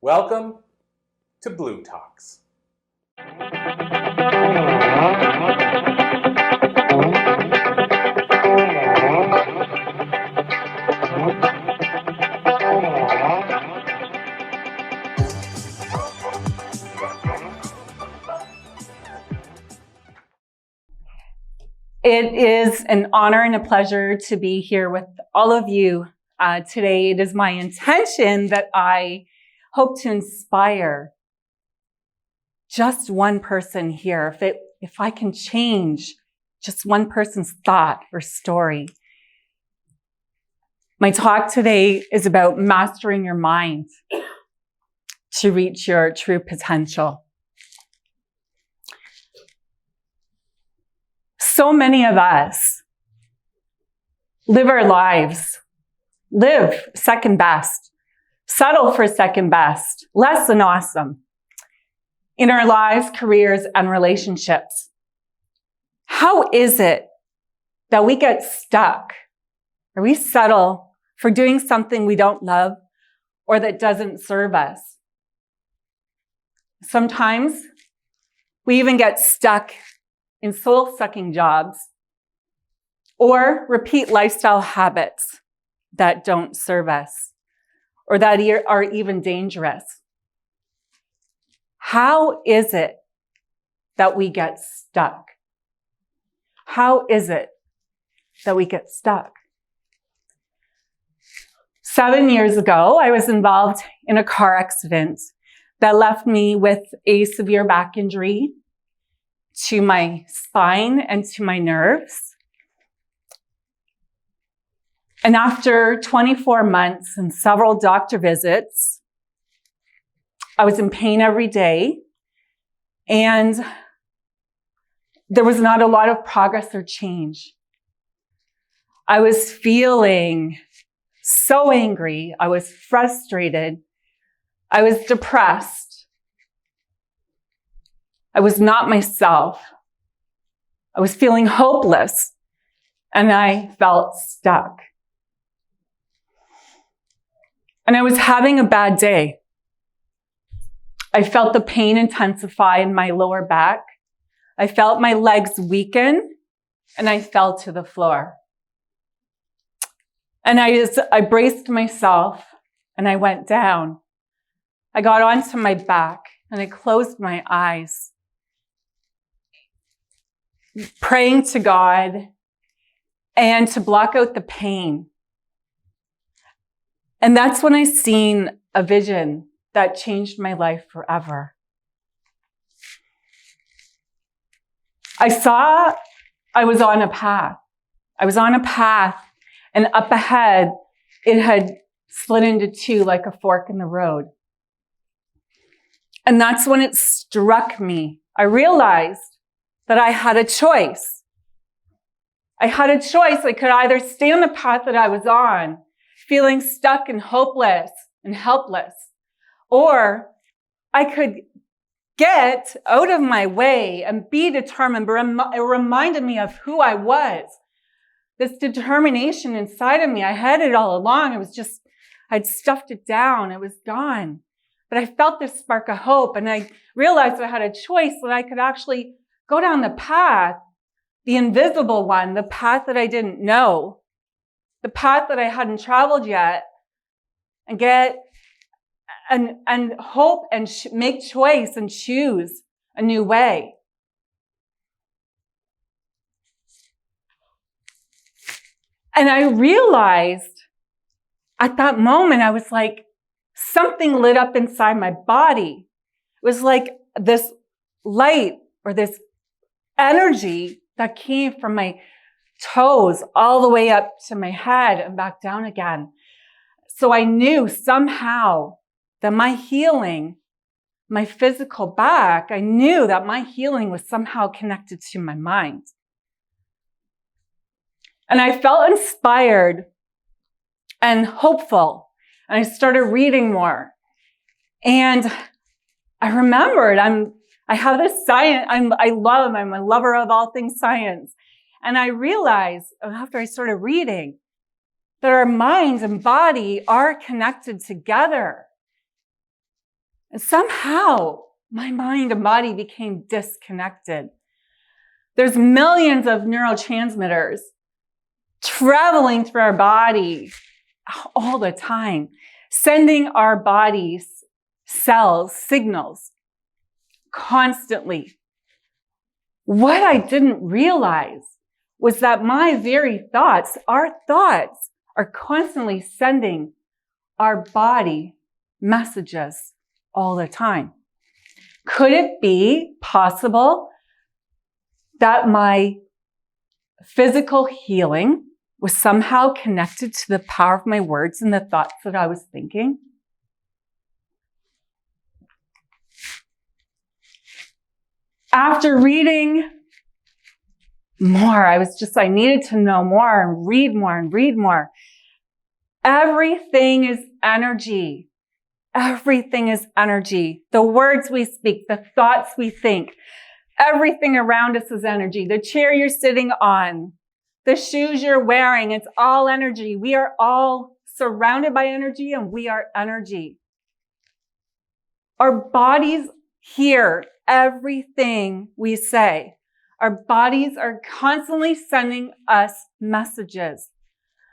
Welcome to bLU Talks. It is an honor and a pleasure to be here with all of you today. It is my intention that I hope to inspire just one person here. If I can change just one person's thought or story. My talk today is about mastering your mind to reach your true potential. So many of us live our lives, live second best, settle for second best, less than awesome in our lives, careers, and relationships. How is it that we get stuck or we settle for doing something we don't love or that doesn't serve us? Sometimes we even get stuck in soul-sucking jobs or repeat lifestyle habits that don't serve us or that are even dangerous. How is it that we get stuck? How is it that we get stuck? 7 years ago, I was involved in a car accident that left me with a severe back injury to my spine and to my nerves. And after 24 months and several doctor visits, I was in pain every day, and there was not a lot of progress or change. I was feeling so angry. I was frustrated. I was depressed. I was not myself. I was feeling hopeless, and I felt stuck. And I was having a bad day. I felt the pain intensify in my lower back. I felt my legs weaken, and I fell to the floor. And I braced myself, and I went down. I got onto my back, and I closed my eyes, praying to God and to block out the pain. And that's when I seen a vision that changed my life forever. I saw I was on a path. I was on a path, and up ahead, it had split into two like a fork in the road. And that's when it struck me. I realized that I had a choice. I had a choice. I could either stay on the path that I was on, feeling stuck and hopeless and helpless, or I could get out of my way and be determined. It reminded me of who I was. This determination inside of me, I had it all along. It was just, I'd stuffed it down. It was gone. But I felt this spark of hope, and I realized I had a choice that I could actually go down the path, the invisible one, the path that I didn't know, the path that I hadn't traveled yet, and get and hope and make choice and choose a new way. And I realized at that moment, I was like, something lit up inside my body. It was like this light or this energy that came from my toes all the way up to my head and back down again. So I knew somehow that my healing, my physical back, I knew that my healing was somehow connected to my mind. And I felt inspired and hopeful. And I started reading more. And I remembered I have this science, I'm a lover of all things science. And I realized after I started reading that our minds and body are connected together. And somehow my mind and body became disconnected. There's millions of neurotransmitters traveling through our body all the time, sending our body's cells signals constantly. What I didn't realize was that my very thoughts, our thoughts, are constantly sending our body messages all the time. Could it be possible that my physical healing was somehow connected to the power of my words and the thoughts that I was thinking? After reading more, I needed to know more and read more and read more. Everything is energy. Everything is energy. The words we speak, the thoughts we think, everything around us is energy. The chair you're sitting on, the shoes you're wearing, it's all energy. We are all surrounded by energy and we are energy. Our bodies hear everything we say. Our bodies are constantly sending us messages.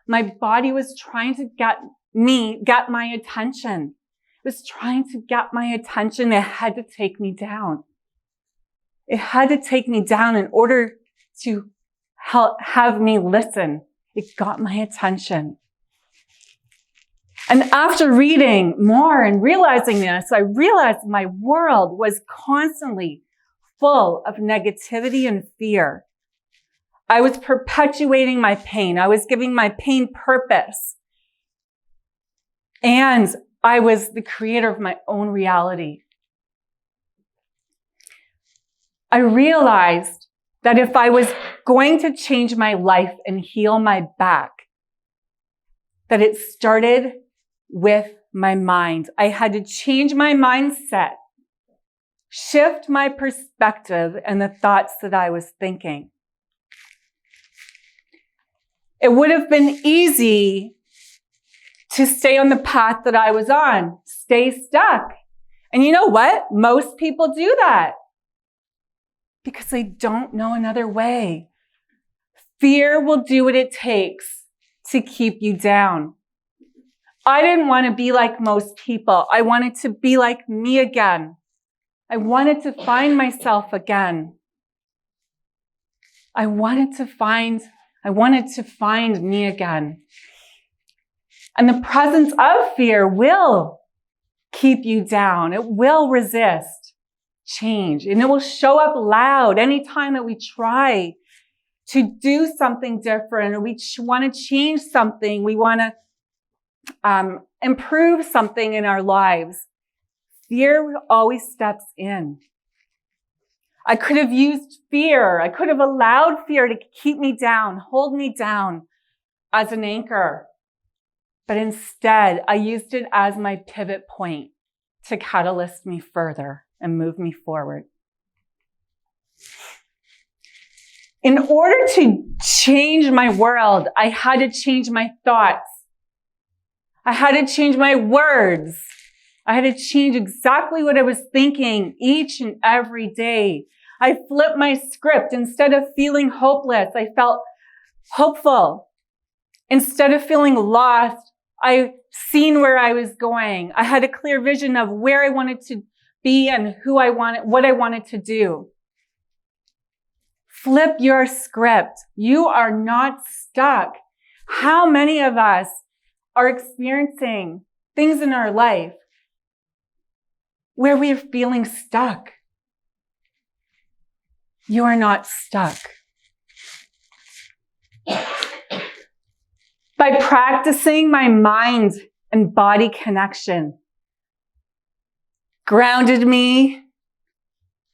My body was trying to get my attention. It was trying to get my attention. It had to take me down. It had to take me down in order to have me listen. It got my attention. And after reading more and realizing this, I realized my world was constantly full of negativity and fear. I was perpetuating my pain. I was giving my pain purpose. And I was the creator of my own reality. I realized that if I was going to change my life and heal my back, that it started with my mind. I had to change my mindset, shift my perspective and the thoughts that I was thinking. It would have been easy to stay on the path that I was on, stay stuck. And you know what? Most people do that because they don't know another way. Fear will do what it takes to keep you down. I didn't want to be like most people. I wanted to be like me again. I wanted to find myself again. I wanted to find me again. And the presence of fear will keep you down. It will resist change. And it will show up loud anytime that we try to do something different or we want to change something. We want to improve something in our lives. Fear always steps in. I could have used fear. I could have allowed fear to keep me down, hold me down as an anchor. But instead, I used it as my pivot point to catalyst me further and move me forward. In order to change my world, I had to change my thoughts. I had to change my words. I had to change exactly what I was thinking each and every day. I flipped my script. Instead of feeling hopeless, I felt hopeful. Instead of feeling lost, I seen where I was going. I had a clear vision of where I wanted to be and what I wanted to do. Flip your script. You are not stuck. How many of us are experiencing things in our life where we are feeling stuck? You are not stuck. By practicing my mind and body connection, grounded me,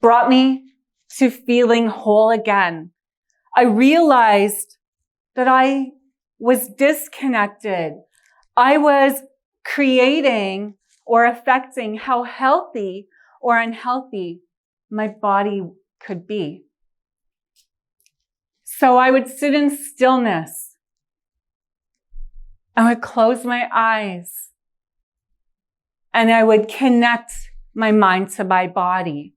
brought me to feeling whole again. I realized that I was disconnected. I was creating or affecting how healthy or unhealthy my body could be. So I would sit in stillness. I would close my eyes and I would connect my mind to my body.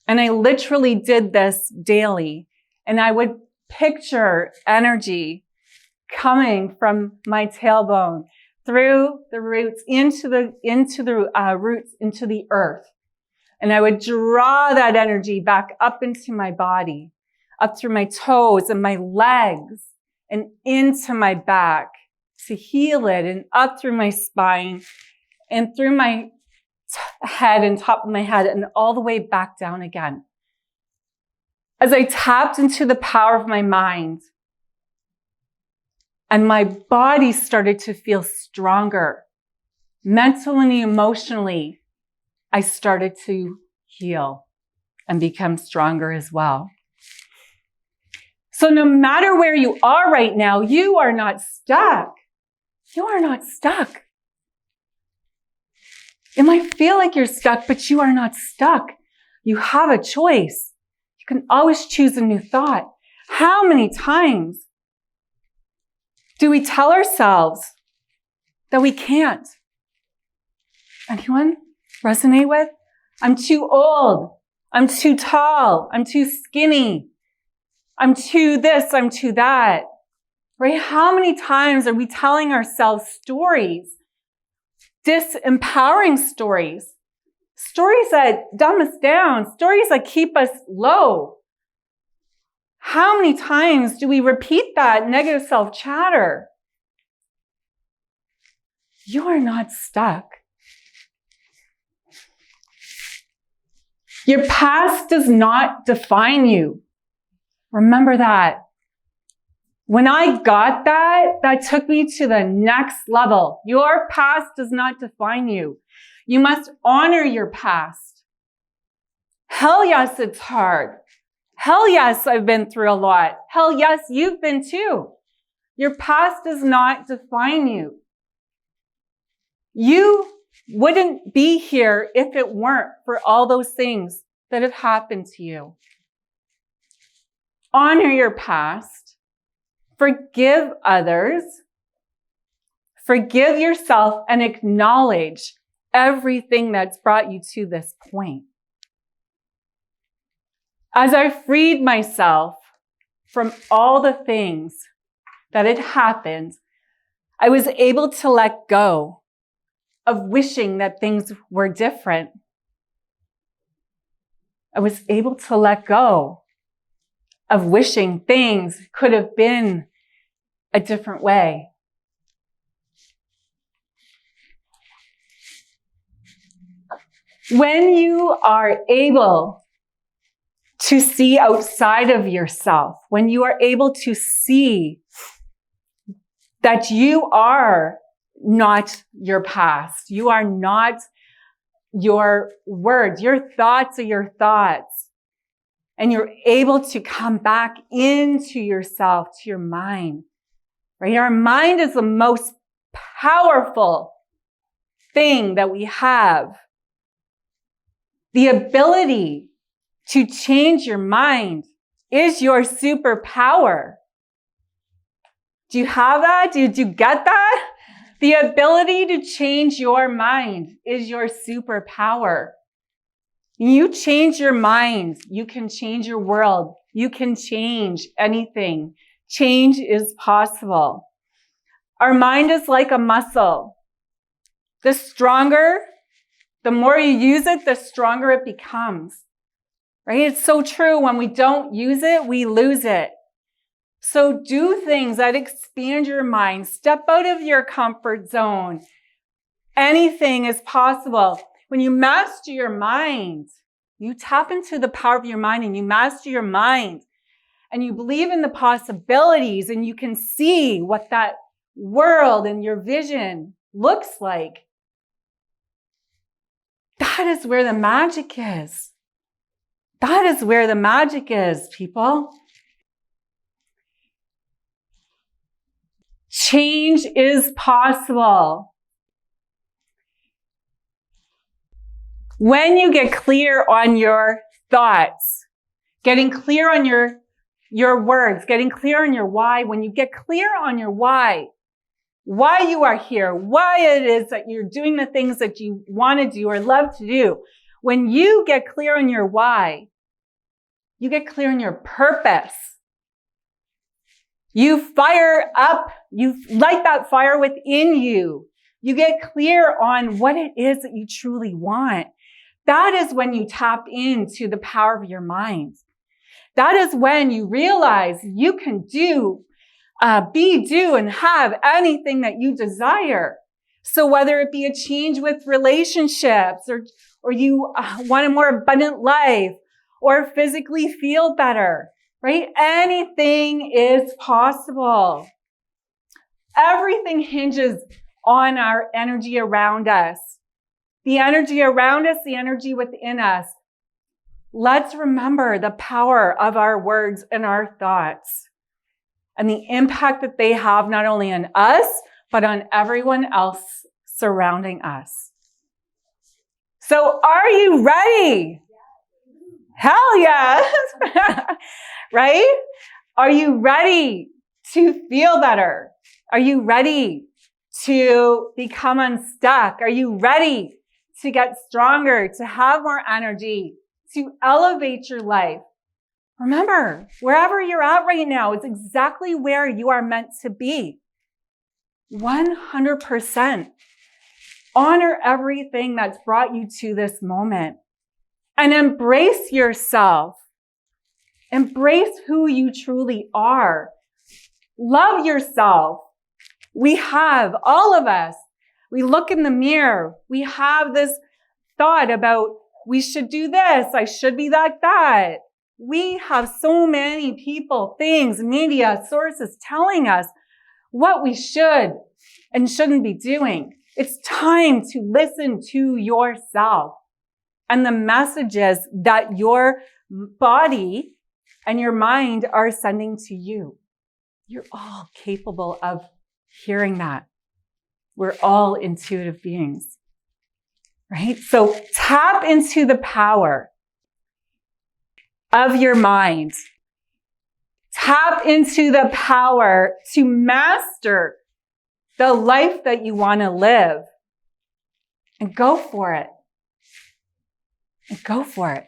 And I literally did this daily. And I would picture energy coming from my tailbone through the roots into the roots into the earth. And I would draw that energy back up into my body, up through my toes and my legs and into my back to heal it, and up through my spine and through my head and top of my head and all the way back down again. As I tapped into the power of my mind, and my body started to feel stronger, mentally and emotionally, I started to heal and become stronger as well. So no matter where you are right now, you are not stuck. You are not stuck. It might feel like you're stuck, but you are not stuck. You have a choice. You can always choose a new thought. How many times do we tell ourselves that we can't? Anyone resonate with? I'm too old. I'm too tall. I'm too skinny. I'm too this. I'm too that. Right? How many times are we telling ourselves stories, disempowering stories, stories that dumb us down, stories that keep us low? How many times do we repeat that negative self-chatter? You are not stuck. Your past does not define you. Remember that. When I got that, that took me to the next level. Your past does not define you. You must honor your past. Hell yes, it's hard. Hell yes, I've been through a lot. Hell yes, you've been too. Your past does not define you. You wouldn't be here if it weren't for all those things that have happened to you. Honor your past. Forgive others. Forgive yourself and acknowledge everything that's brought you to this point. As I freed myself from all the things that had happened, I was able to let go of wishing that things were different. I was able to let go of wishing things could have been a different way. When you are able to see outside of yourself, when you are able to see that you are not your past, you are not your words, your thoughts are your thoughts, and you're able to come back into yourself, to your mind, right? Our mind is the most powerful thing that we have. The ability to change your mind is your superpower. Do you have that? Did you get that? The ability to change your mind is your superpower. You change your mind, you can change your world. You can change anything. Change is possible. Our mind is like a muscle. The stronger, the more you use it, the stronger it becomes. Right? It's so true. When we don't use it, we lose it. So do things that expand your mind. Step out of your comfort zone. Anything is possible. When you master your mind, you tap into the power of your mind and you master your mind and you believe in the possibilities and you can see what that world and your vision looks like. That is where the magic is. That is where the magic is, people. Change is possible. When you get clear on your thoughts, getting clear on your words, getting clear on your why, when you get clear on your why, why you are here, why it is that you're doing the things that you want to do or love to do. When you get clear on your why, you get clear on your purpose. You fire up, you light that fire within you. You get clear on what it is that you truly want. That is when you tap into the power of your mind. That is when you realize you can do, be, do, and have anything that you desire. So whether it be a change with relationships or you want a more abundant life or physically feel better, right? Anything is possible. Everything hinges on our energy around us. The energy around us, the energy within us. Let's remember the power of our words and our thoughts and the impact that they have not only on us, but on everyone else surrounding us. So are you ready? Hell yes. Right? Are you ready to feel better? Are you ready to become unstuck? Are you ready to get stronger, to have more energy, to elevate your life? Remember, wherever you're at right now is exactly where you are meant to be. 100%. Honor everything that's brought you to this moment and embrace yourself. Embrace who you truly are. Love yourself. We have, all of us, we look in the mirror. We have this thought about, we should do this. I should be like that. We have so many people, things, media, sources telling us what we should and shouldn't be doing. It's time to listen to yourself and the messages that your body and your mind are sending to you. You're all capable of hearing that. We're all intuitive beings, right? So tap into the power of your mind. Tap into the power to master the life that you want to live. And go for it. And go for it.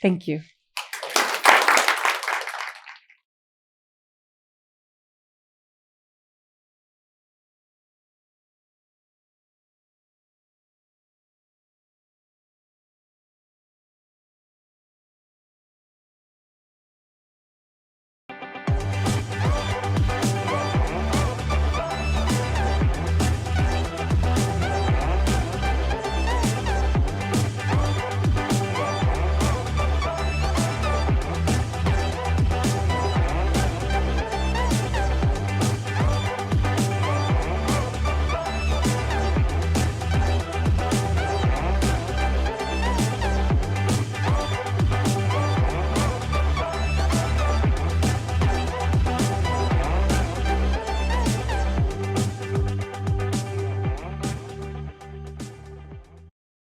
Thank you.